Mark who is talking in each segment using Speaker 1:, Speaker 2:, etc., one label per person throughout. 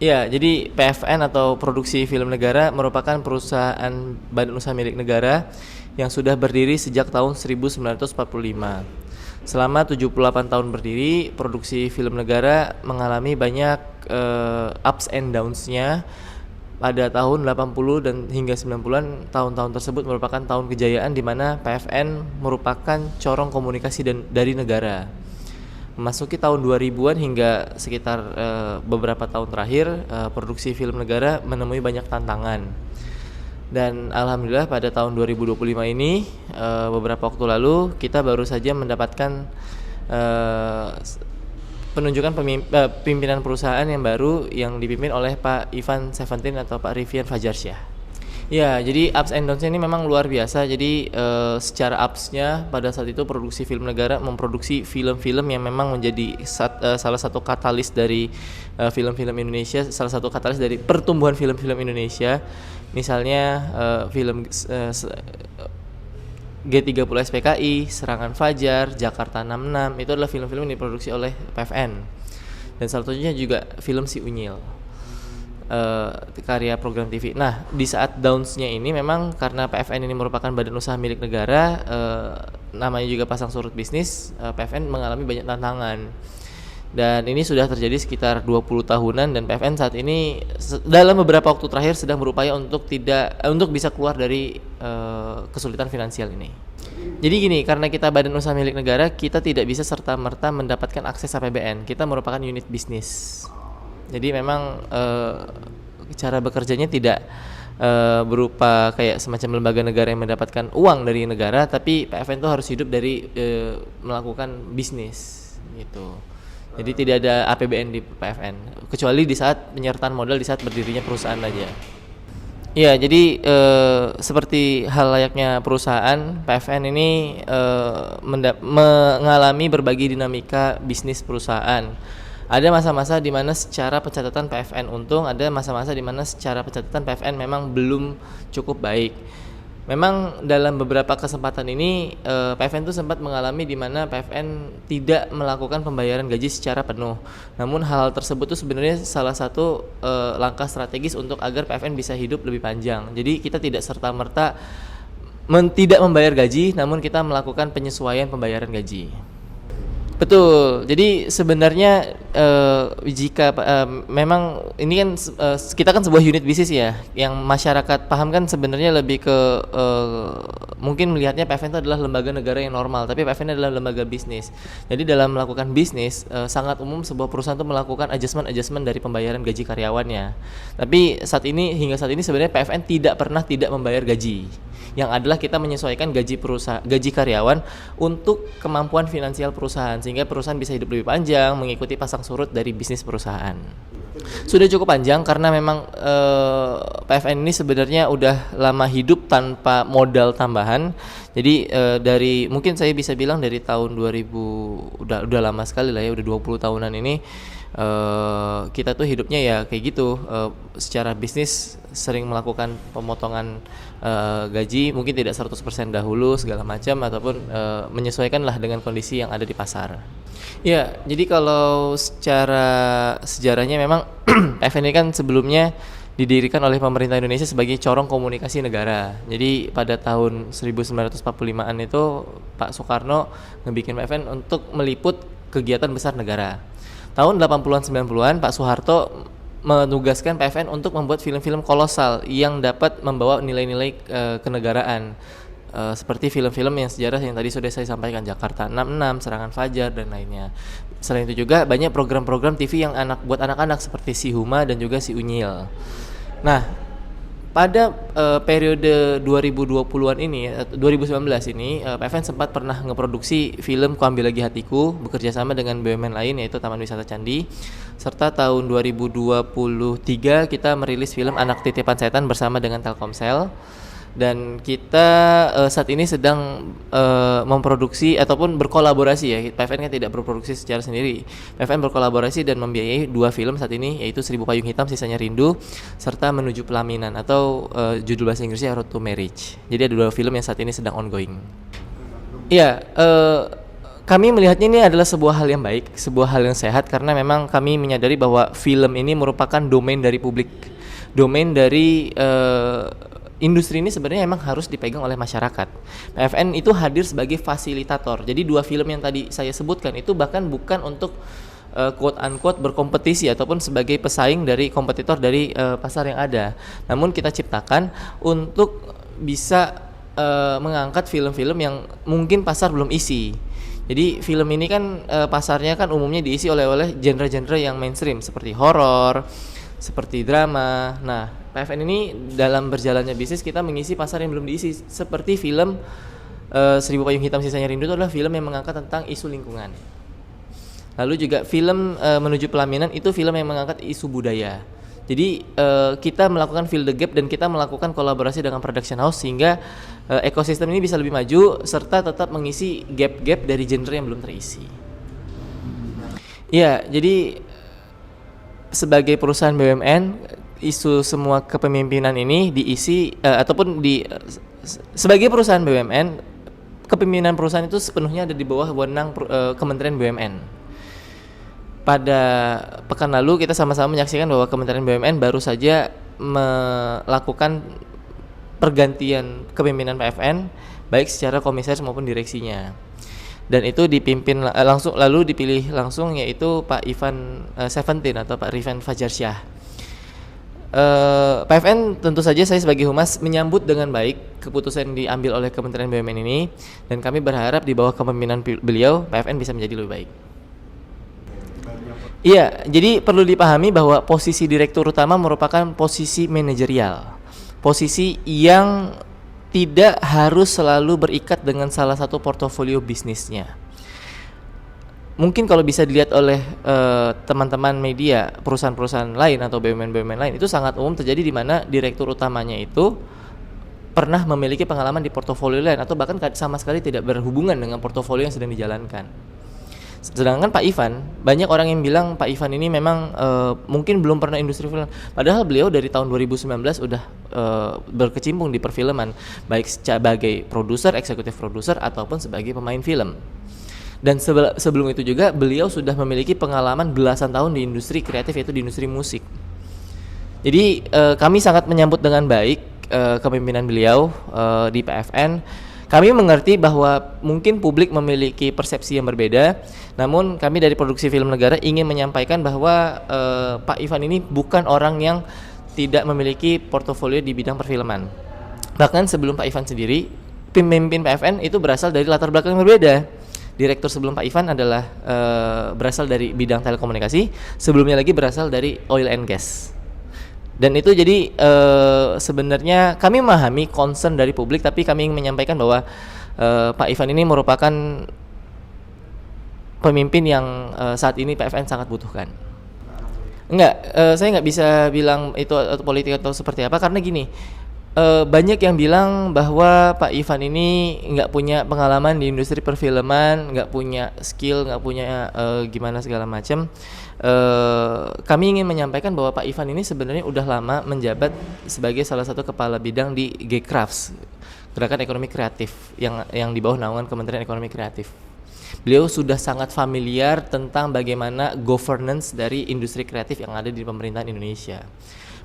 Speaker 1: Ya, jadi PFN atau Produksi Film Negara merupakan perusahaan badan usaha milik negara yang sudah berdiri sejak tahun 1945. Selama 78 tahun berdiri, Produksi Film Negara mengalami banyak ups and downs-nya. Pada tahun 80 dan hingga 90-an, tahun-tahun tersebut merupakan tahun kejayaan di mana PFN merupakan corong komunikasi dari negara. Memasuki tahun 2000-an hingga sekitar beberapa tahun terakhir, Produksi Film Negara menemui banyak tantangan. Dan alhamdulillah pada tahun 2025 ini, beberapa waktu lalu kita baru saja mendapatkan penunjukan pimpinan perusahaan yang baru yang dipimpin oleh Pak Ivan Seventeen atau Pak Rivian Fajarsyah. Ya, jadi ups and downs-nya ini memang luar biasa. Jadi secara ups-nya pada saat itu Produksi Film Negara memproduksi film-film yang memang menjadi salah satu katalis dari film-film Indonesia, salah satu katalis dari pertumbuhan film-film Indonesia. Misalnya film G30 SPKI, Serangan Fajar, Jakarta 66, itu adalah film-film yang diproduksi oleh PFN. Dan salah satunya juga film Si Unyil, karya program TV. Nah, di saat downs-nya ini memang karena PFN ini merupakan badan usaha milik negara, namanya juga pasang surut bisnis, PFN mengalami banyak tantangan. Dan ini sudah terjadi sekitar 20 tahunan, dan PFN saat ini dalam beberapa waktu terakhir sedang berupaya untuk bisa keluar dari kesulitan finansial ini. Jadi gini, karena kita badan usaha milik negara, kita tidak bisa serta-merta mendapatkan akses APBN. Kita merupakan unit bisnis. Jadi memang cara bekerjanya tidak berupa kayak semacam lembaga negara yang mendapatkan uang dari negara, tapi PFN itu harus hidup dari melakukan bisnis gitu. Jadi tidak ada APBN di PFN, kecuali di saat penyertaan modal di saat berdirinya perusahaan aja. Ya, jadi seperti hal layaknya perusahaan, PFN ini mengalami berbagai dinamika bisnis perusahaan. Ada masa-masa di mana secara pencatatan PFN untung, ada masa-masa di mana secara pencatatan PFN memang belum cukup baik. Memang dalam beberapa kesempatan ini PFN itu sempat mengalami di mana PFN tidak melakukan pembayaran gaji secara penuh. Namun hal tersebut itu sebenarnya salah satu langkah strategis untuk agar PFN bisa hidup lebih panjang. Jadi kita tidak serta-merta tidak membayar gaji, namun kita melakukan penyesuaian pembayaran gaji. Betul. Jadi sebenarnya jika memang ini kan kita kan sebuah unit bisnis ya, yang masyarakat paham kan sebenarnya lebih ke mungkin melihatnya PFN itu adalah lembaga negara yang normal, tapi PFN adalah lembaga bisnis. Jadi dalam melakukan bisnis sangat umum sebuah perusahaan itu melakukan adjustment dari pembayaran gaji karyawannya. Tapi hingga saat ini sebenarnya PFN tidak pernah tidak membayar gaji. Yang adalah kita menyesuaikan gaji karyawan untuk kemampuan finansial perusahaan, sehingga perusahaan bisa hidup lebih panjang mengikuti pasang surut dari bisnis perusahaan. Sudah cukup panjang karena memang PFN ini sebenarnya udah lama hidup tanpa modal tambahan. Jadi dari mungkin saya bisa bilang dari tahun 2000 udah lama sekali lah ya, udah 20 tahunan ini kita tuh hidupnya ya kayak gitu, secara bisnis sering melakukan pemotongan gaji, mungkin tidak 100% dahulu segala macam, ataupun menyesuaikan lah dengan kondisi yang ada di pasar. Ya, jadi kalau secara sejarahnya memang PFN ini kan sebelumnya didirikan oleh pemerintah Indonesia sebagai corong komunikasi negara. Jadi pada tahun 1945-an itu Pak Soekarno ngebikin PFN untuk meliput kegiatan besar negara. Tahun 80-an 90-an Pak Soeharto menugaskan PFN untuk membuat film-film kolosal yang dapat membawa nilai-nilai kenegaraan, seperti film-film yang sejarah yang tadi sudah saya sampaikan, Jakarta 66, Serangan Fajar, dan lainnya. Selain itu juga banyak program-program TV yang buat anak-anak seperti Si Huma dan juga Si Unyil. Nah, pada periode 2020-an ini, 2019 ini, PFN sempat pernah ngeproduksi film Ku Ambil Lagi Hatiku bekerja sama dengan BUMN lain yaitu Taman Wisata Candi. Serta tahun 2023 kita merilis film Anak Titipan Setan bersama dengan Telkomsel. Dan kita saat ini sedang memproduksi ataupun berkolaborasi ya. PFN kan tidak berproduksi secara sendiri. PFN berkolaborasi dan membiayai 2 film saat ini, yaitu 1000 Payung Hitam Sisanya Rindu serta Menuju Pelaminan, atau judul bahasa Inggrisnya Road to Marriage. Jadi ada 2 film yang saat ini sedang ongoing. Iya, Kami melihatnya ini adalah sebuah hal yang baik, sebuah hal yang sehat, karena memang kami menyadari bahwa film ini merupakan domain dari publik, domain dari industri ini sebenarnya emang harus dipegang oleh masyarakat. PFN itu hadir sebagai fasilitator. Jadi 2 film yang tadi saya sebutkan itu bahkan bukan untuk quote unquote berkompetisi ataupun sebagai pesaing dari kompetitor dari pasar yang ada. Namun kita ciptakan untuk bisa mengangkat film-film yang mungkin pasar belum isi. Jadi film ini kan pasarnya kan umumnya diisi oleh genre-genre yang mainstream seperti horor, seperti drama. Nah, PFN ini dalam berjalannya bisnis kita mengisi pasar yang belum diisi, seperti film Seribu Payung Hitam Sisanya Rindu itu adalah film yang mengangkat tentang isu lingkungan. Lalu juga film Menuju Pelaminan itu film yang mengangkat isu budaya. Jadi kita melakukan fill the gap dan kita melakukan kolaborasi dengan production house sehingga ekosistem ini bisa lebih maju serta tetap mengisi gap-gap dari genre yang belum terisi. Iya, jadi sebagai perusahaan BUMN, isu semua kepemimpinan ini diisi ataupun sebagai perusahaan BUMN, kepemimpinan perusahaan itu sepenuhnya ada di bawah wewenang Kementerian BUMN. Pada pekan lalu kita sama-sama menyaksikan bahwa Kementerian BUMN baru saja melakukan pergantian kepemimpinan PFN baik secara komisaris maupun direksinya. Dan itu dipimpin langsung, lalu dipilih langsung yaitu Pak Ivan Seventeen atau Pak Rifan Fajarsyah. PFN tentu saja saya sebagai humas menyambut dengan baik keputusan yang diambil oleh Kementerian BUMN ini, dan kami berharap di bawah kepemimpinan beliau PFN bisa menjadi lebih baik. Iya, jadi perlu dipahami bahwa posisi direktur utama merupakan posisi manajerial, posisi yang tidak harus selalu berikat dengan salah satu portofolio bisnisnya. Mungkin kalau bisa dilihat oleh teman-teman media, perusahaan-perusahaan lain atau BUMN-BUMN lain, itu sangat umum terjadi di mana direktur utamanya itu pernah memiliki pengalaman di portofolio lain atau bahkan sama sekali tidak berhubungan dengan portofolio yang sedang dijalankan. Sedangkan Pak Ivan, banyak orang yang bilang Pak Ivan ini memang mungkin belum pernah industri film. Padahal beliau dari tahun 2019 udah berkecimpung di perfilman, baik sebagai produser, eksekutif produser ataupun sebagai pemain film. Dan sebelum itu juga beliau sudah memiliki pengalaman belasan tahun di industri kreatif, yaitu di industri musik. Jadi kami sangat menyambut dengan baik kepemimpinan beliau di PFN. Kami mengerti bahwa mungkin publik memiliki persepsi yang berbeda, namun kami dari Produksi Film Negara ingin menyampaikan bahwa Pak Ivan ini bukan orang yang tidak memiliki portofolio di bidang perfilman. Bahkan sebelum Pak Ivan sendiri, pemimpin PFN itu berasal dari latar belakang yang berbeda. Direktur sebelum Pak Ivan adalah berasal dari bidang telekomunikasi, sebelumnya lagi berasal dari oil and gas. Dan itu jadi sebenarnya kami memahami concern dari publik, tapi kami ingin menyampaikan bahwa Pak Ivan ini merupakan pemimpin yang saat ini PFN sangat butuhkan. Saya nggak bisa bilang itu atau politik atau seperti apa, karena gini, banyak yang bilang bahwa Pak Ivan ini nggak punya pengalaman di industri perfilman, nggak punya skill, nggak punya gimana segala macam. Kami ingin menyampaikan bahwa Pak Ivan ini sebenarnya udah lama menjabat sebagai salah satu kepala bidang di Gkrafts, Gerakan Ekonomi Kreatif yang di bawah naungan Kementerian Ekonomi Kreatif. Beliau sudah sangat familiar tentang bagaimana governance dari industri kreatif yang ada di pemerintahan Indonesia.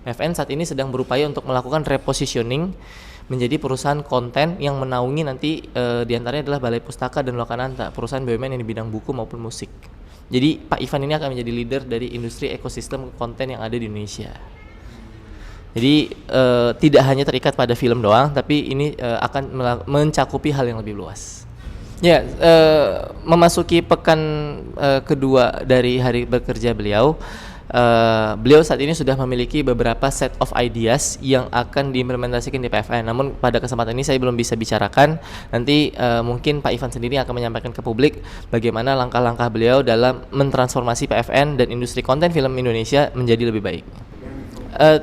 Speaker 1: PFN saat ini sedang berupaya untuk melakukan repositioning menjadi perusahaan konten yang menaungi nanti diantaranya adalah Balai Pustaka dan Lokananta, perusahaan BUMN yang di bidang buku maupun musik. Jadi Pak Ivan ini akan menjadi leader dari industri ekosistem konten yang ada di Indonesia. Jadi tidak hanya terikat pada film doang, tapi ini akan mencakupi hal yang lebih luas. Ya, memasuki pekan kedua dari hari bekerja beliau. Beliau saat ini sudah memiliki beberapa set of ideas yang akan diimplementasikan di PFN. Namun pada kesempatan ini saya belum bisa bicarakan. Nanti mungkin Pak Ivan sendiri akan menyampaikan ke publik bagaimana langkah-langkah beliau dalam mentransformasi PFN dan industri konten film Indonesia menjadi lebih baik.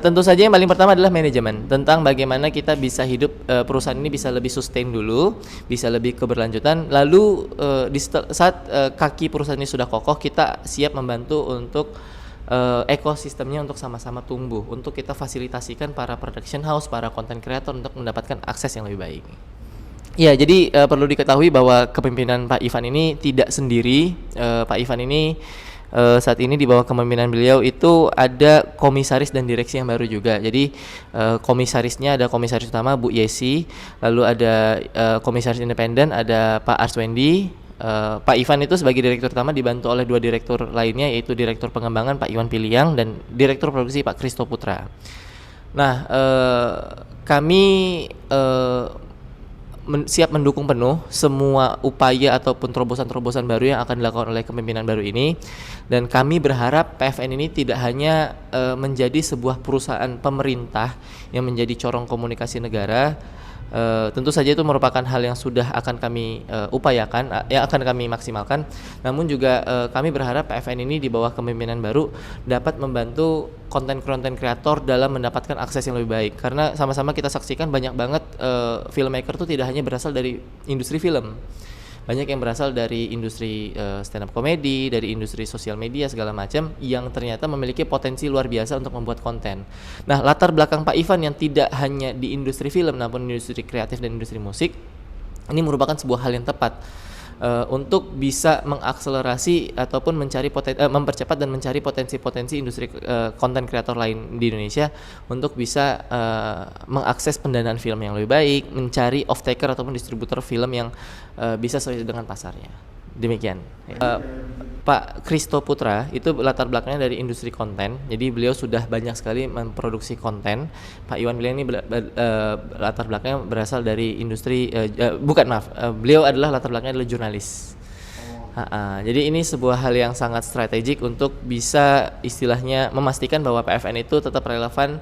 Speaker 1: Tentu saja yang paling pertama adalah manajemen, tentang bagaimana kita bisa hidup, perusahaan ini bisa lebih sustain dulu, bisa lebih keberlanjutan. Lalu saat kaki perusahaan ini sudah kokoh, kita siap membantu untuk ekosistemnya untuk sama-sama tumbuh, untuk kita fasilitasikan para production house, para content creator untuk mendapatkan akses yang lebih baik. Ya, jadi perlu diketahui bahwa kepemimpinan Pak Ivan ini tidak sendiri. Pak Ivan ini saat ini di bawah kepemimpinan beliau itu ada komisaris dan direksi yang baru juga. Jadi komisarisnya ada komisaris utama Bu Yesi, lalu ada komisaris independen ada Pak Arswendi. Pak Ivan itu sebagai direktur utama dibantu oleh 2 direktur lainnya, yaitu direktur pengembangan Pak Iwan Piliang dan direktur produksi Pak Kristo Putra. Nah, kami siap mendukung penuh semua upaya ataupun terobosan-terobosan baru yang akan dilakukan oleh kepemimpinan baru ini, dan kami berharap PFN ini tidak hanya menjadi sebuah perusahaan pemerintah yang menjadi corong komunikasi negara. Tentu saja itu merupakan hal yang sudah akan kami upayakan, yang akan kami maksimalkan. Namun juga kami berharap PFN ini di bawah kepemimpinan baru dapat membantu konten-konten kreator dalam mendapatkan akses yang lebih baik. Karena sama-sama kita saksikan banyak banget filmmaker itu tidak hanya berasal dari industri film. Banyak yang berasal dari industri stand up comedy, dari industri sosial media segala macam yang ternyata memiliki potensi luar biasa untuk membuat konten. Nah, latar belakang Pak Ivan yang tidak hanya di industri film namun industri kreatif dan industri musik ini merupakan sebuah hal yang tepat untuk bisa mengakselerasi ataupun mempercepat dan mencari potensi-potensi industri konten kreator lain di Indonesia untuk bisa mengakses pendanaan film yang lebih baik, mencari off taker ataupun distributor film yang bisa sesuai dengan pasarnya. Demikian. Pak Kristo Putra itu latar belakangnya dari industri konten, jadi beliau sudah banyak sekali memproduksi konten. Pak Iwan Piliang ini latar belakangnya berasal dari industri beliau adalah latar belakangnya adalah jurnalis. Jadi ini sebuah hal yang sangat strategik untuk bisa istilahnya memastikan bahwa PFN itu tetap relevan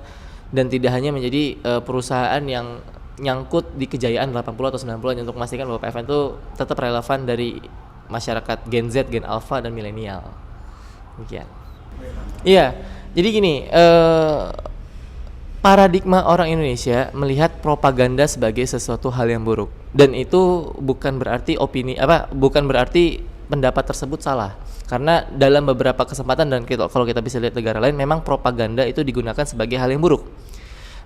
Speaker 1: dan tidak hanya menjadi perusahaan yang nyangkut di kejayaan 80 atau 90-an, untuk memastikan bahwa PFN itu tetap relevan dari masyarakat Gen Z, Gen Alpha dan milenial. Demikian. Iya, jadi gini, paradigma orang Indonesia melihat propaganda sebagai sesuatu hal yang buruk, dan itu bukan berarti bukan berarti pendapat tersebut salah. Karena dalam beberapa kesempatan dan kalau kita bisa lihat negara lain, memang propaganda itu digunakan sebagai hal yang buruk.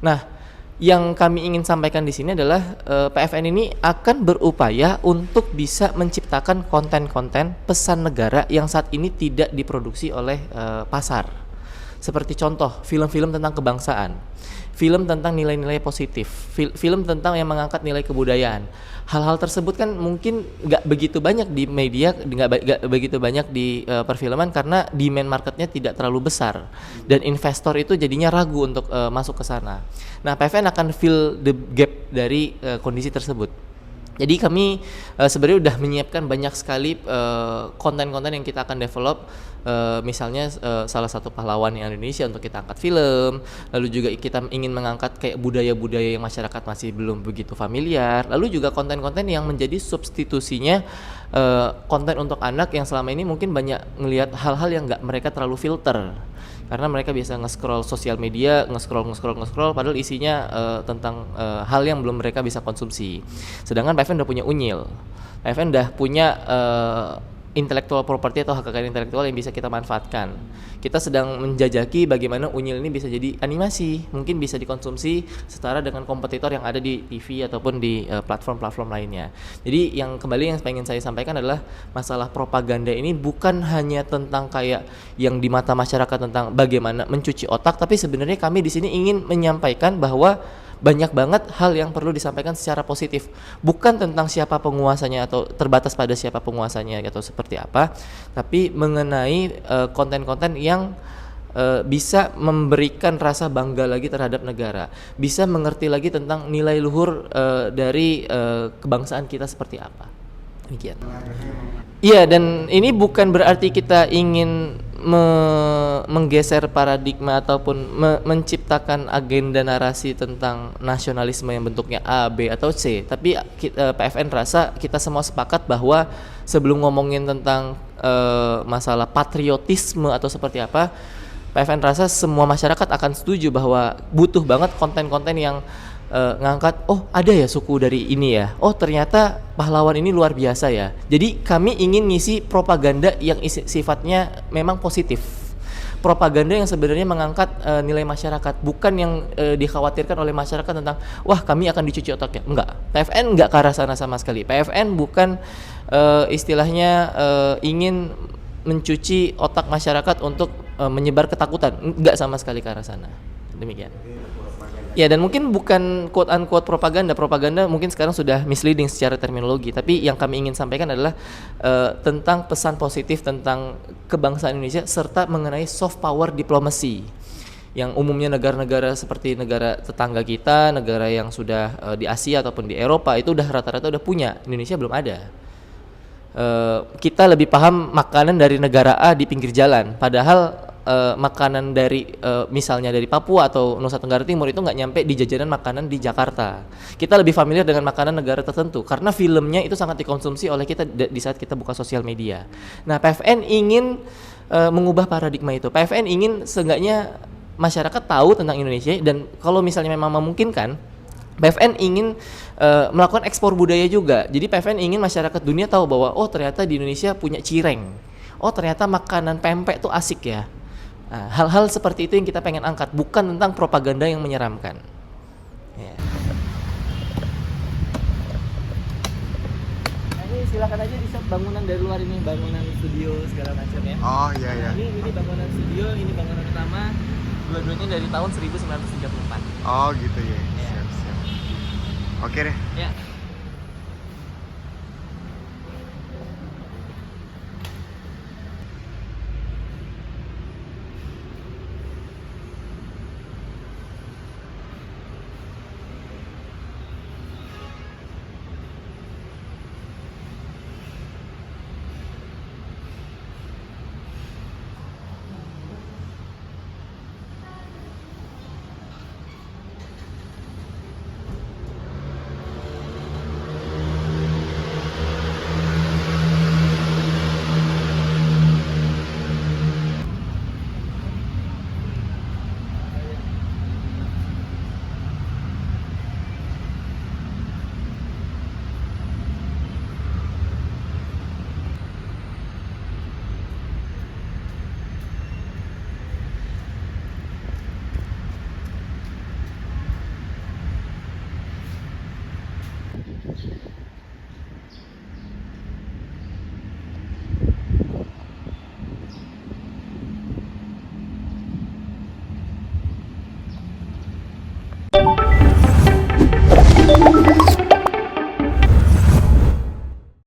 Speaker 1: Nah, yang kami ingin sampaikan di sini adalah PFN ini akan berupaya untuk bisa menciptakan konten-konten pesan negara yang saat ini tidak diproduksi oleh pasar. Seperti contoh, film-film tentang kebangsaan, film tentang nilai-nilai positif, film tentang yang mengangkat nilai kebudayaan. Hal-hal tersebut kan mungkin nggak begitu banyak di media, nggak begitu banyak di perfilman karena demand marketnya tidak terlalu besar dan investor itu jadinya ragu untuk masuk ke sana. Nah, PFN akan fill the gap dari kondisi tersebut. Jadi kami sebenarnya udah menyiapkan banyak sekali konten-konten yang kita akan develop. Misalnya salah satu pahlawan yang Indonesia untuk kita angkat film, lalu juga kita ingin mengangkat kayak budaya-budaya yang masyarakat masih belum begitu familiar, lalu juga konten-konten yang menjadi substitusinya konten untuk anak yang selama ini mungkin banyak ngelihat hal-hal yang nggak mereka terlalu filter. Karena mereka biasa nge-scroll sosial media, nge-scroll padahal isinya tentang hal yang belum mereka bisa konsumsi. Sedangkan PFN udah punya Unyil. PFN udah punya intellectual property atau hak kekayaan intelektual yang bisa kita manfaatkan. Kita sedang menjajaki bagaimana Unyil ini bisa jadi animasi, mungkin bisa dikonsumsi setara dengan kompetitor yang ada di TV ataupun di platform-platform lainnya. Jadi yang pengen saya sampaikan adalah masalah propaganda ini bukan hanya tentang kayak yang di mata masyarakat tentang bagaimana mencuci otak, tapi sebenarnya kami di sini ingin menyampaikan bahwa banyak banget hal yang perlu disampaikan secara positif, bukan tentang siapa penguasanya atau terbatas pada siapa penguasanya atau seperti apa, tapi mengenai konten-konten yang bisa memberikan rasa bangga lagi terhadap negara, bisa mengerti lagi tentang nilai luhur dari kebangsaan kita seperti apa. Demikian. Iya, dan ini bukan berarti kita ingin menggeser paradigma ataupun menciptakan agenda narasi tentang nasionalisme yang bentuknya A, B, atau C. Tapi PFN rasa kita semua sepakat bahwa sebelum ngomongin tentang masalah patriotisme atau seperti apa, PFN rasa semua masyarakat akan setuju bahwa butuh banget konten-konten yang ngangkat, oh ada ya suku dari ini ya, oh ternyata pahlawan ini luar biasa ya. Jadi kami ingin ngisi propaganda yang sifatnya memang positif, propaganda yang sebenarnya mengangkat nilai masyarakat, bukan yang dikhawatirkan oleh masyarakat tentang wah kami akan dicuci otaknya. Enggak, PFN enggak ke arah sana sama sekali. PFN bukan istilahnya ingin mencuci otak masyarakat untuk menyebar ketakutan, enggak sama sekali ke arah sana. Demikian. Ya, dan mungkin bukan quote unquote propaganda mungkin sekarang sudah misleading secara terminologi, tapi yang kami ingin sampaikan adalah tentang pesan positif tentang kebangsaan Indonesia serta mengenai soft power diplomasi yang umumnya negara-negara seperti negara tetangga kita, negara yang sudah di Asia ataupun di Eropa itu udah rata-rata udah punya, Indonesia belum ada. Kita lebih paham makanan dari negara A di pinggir jalan, padahal makanan dari misalnya dari Papua atau Nusa Tenggara Timur itu nggak nyampe di jajanan makanan di Jakarta. Kita lebih familiar dengan makanan negara tertentu karena filmnya itu sangat dikonsumsi oleh kita di saat kita buka sosial media. Nah, PFN ingin mengubah paradigma itu. PFN ingin seenggaknya masyarakat tahu tentang Indonesia, dan kalau misalnya memang memungkinkan, PFN ingin melakukan ekspor budaya juga. Jadi PFN ingin masyarakat dunia tahu bahwa oh ternyata di Indonesia punya cireng. Oh ternyata makanan pempek tuh asik ya. Nah, hal-hal seperti itu yang kita pengen angkat, bukan tentang propaganda yang menyeramkan. Ya. Nah, ini silakan aja di shot bangunan dari luar ini, bangunan studio segala macam ya.
Speaker 2: Oh iya iya.
Speaker 1: Ini bangunan studio, ini bangunan utama. Dua-duanya dari tahun 1934.
Speaker 2: Oh gitu ya.
Speaker 1: Ya.
Speaker 2: Siap siap. Oke deh.
Speaker 1: Ya.